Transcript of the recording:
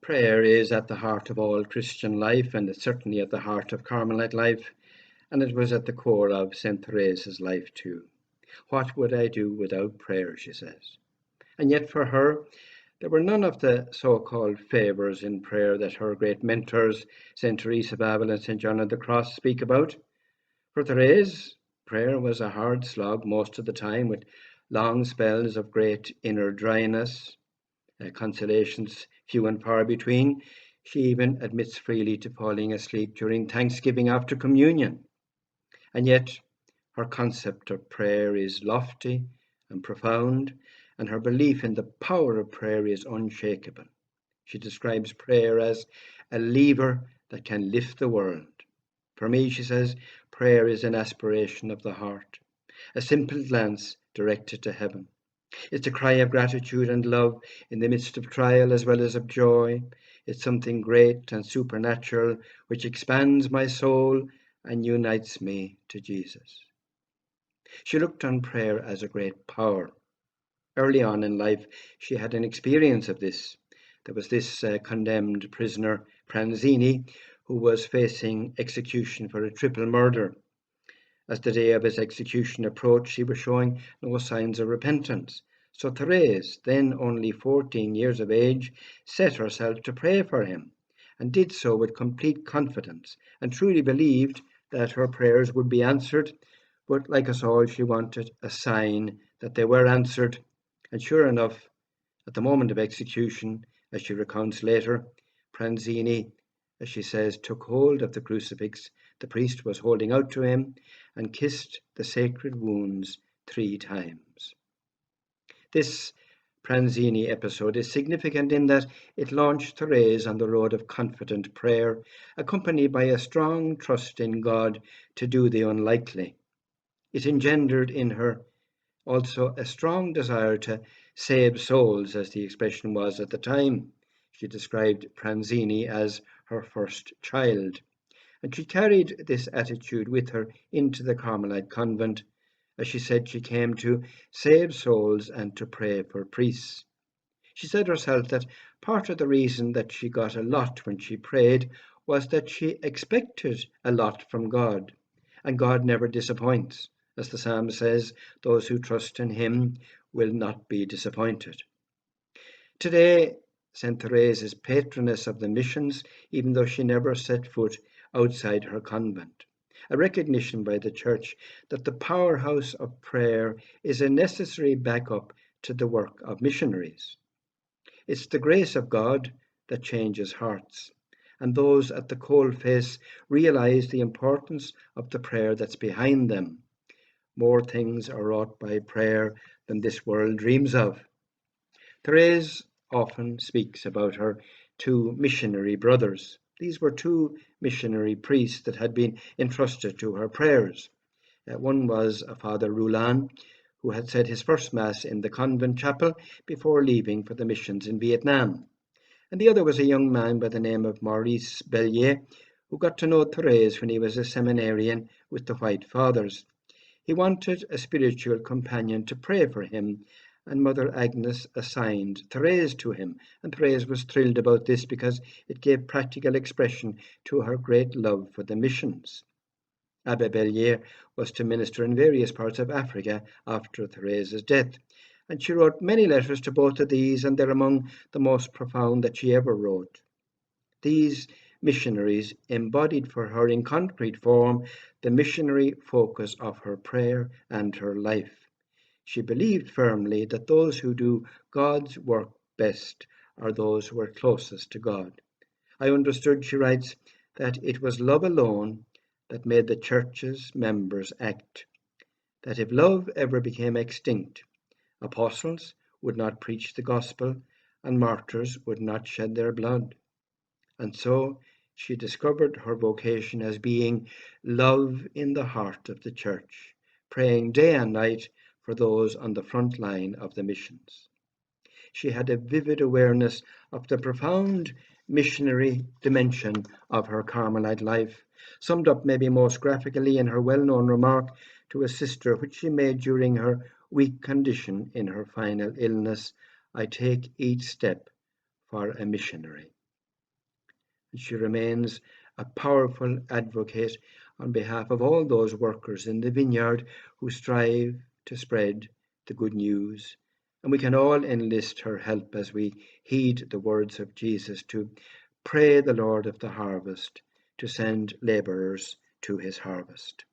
Prayer is at the heart of all Christian life, and it's certainly at the heart of Carmelite life, and it was at the core of St. Therese's life too. What would I do without prayer, she says. And yet for her, there were none of the so-called favours in prayer that her great mentors, St. Teresa of Avila and St. John of the Cross, speak about. For Therese, prayer was a hard slog most of the time, with long spells of great inner dryness, consolations few and far between. She even admits freely to falling asleep during Thanksgiving after communion. And yet her concept of prayer is lofty and profound, and her belief in the power of prayer is unshakable. She describes prayer as a lever that can lift the world. For me, she says, prayer is an aspiration of the heart, a simple glance directed to heaven. It's a cry of gratitude and love in the midst of trial as well as of joy. It's something great and supernatural which expands my soul and unites me to Jesus. She looked on prayer as a great power. Early on in life, she had an experience of this. There was this condemned prisoner, Pranzini, who was facing execution for a triple murder. As the day of his execution approached, he was showing no signs of repentance. So Therese, then only 14 years of age, set herself to pray for him, and did so with complete confidence, and truly believed that her prayers would be answered. But like us all, she wanted a sign that they were answered. And sure enough, at the moment of execution, as she recounts later, Pranzini, as she says, took hold of the crucifix the priest was holding out to him and kissed the sacred wounds 3 times. This Pranzini episode is significant in that it launched Therese on the road of confident prayer, accompanied by a strong trust in God to do the unlikely. It engendered in her also a strong desire to save souls, as the expression was at the time. She described Pranzini as her first child, and she carried this attitude with her into the Carmelite convent. As she said, she came to save souls and to pray for priests. She said herself that part of the reason that she got a lot when she prayed was that she expected a lot from God, and God never disappoints. As the psalm says, those who trust in him will not be disappointed. Today, St. Therese is patroness of the missions, even though she never set foot outside her convent. A recognition by the Church that the powerhouse of prayer is a necessary backup to the work of missionaries. It's the grace of God that changes hearts, and those at the coalface realize the importance of the prayer that's behind them. More things are wrought by prayer than this world dreams of. Therese often speaks about her 2 missionary brothers. These were 2 missionary priests that had been entrusted to her prayers. One was a Father Rouland, who had said his first Mass in the convent chapel before leaving for the missions in Vietnam. And the other was a young man by the name of Maurice Bellier, who got to know Therese when he was a seminarian with the White Fathers. He wanted a spiritual companion to pray for him, and Mother Agnes assigned Therese to him, and Therese was thrilled about this because it gave practical expression to her great love for the missions. Abbe Bellier was to minister in various parts of Africa after Therese's death, and she wrote many letters to both of these, and they're among the most profound that she ever wrote. These missionaries embodied for her in concrete form the missionary focus of her prayer and her life. She believed firmly that those who do God's work best are those who are closest to God. I understood, she writes, that it was love alone that made the church's members act, that if love ever became extinct, apostles would not preach the gospel and martyrs would not shed their blood. And so she discovered her vocation as being love in the heart of the church, praying day and night for those on the front line of the missions. She had a vivid awareness of the profound missionary dimension of her Carmelite life, summed up maybe most graphically in her well-known remark to a sister which she made during her weak condition in her final illness: "I take each step for a missionary." And she remains a powerful advocate on behalf of all those workers in the vineyard who strive to spread the good news. And we can all enlist her help as we heed the words of Jesus to pray the Lord of the harvest to send laborers to his harvest.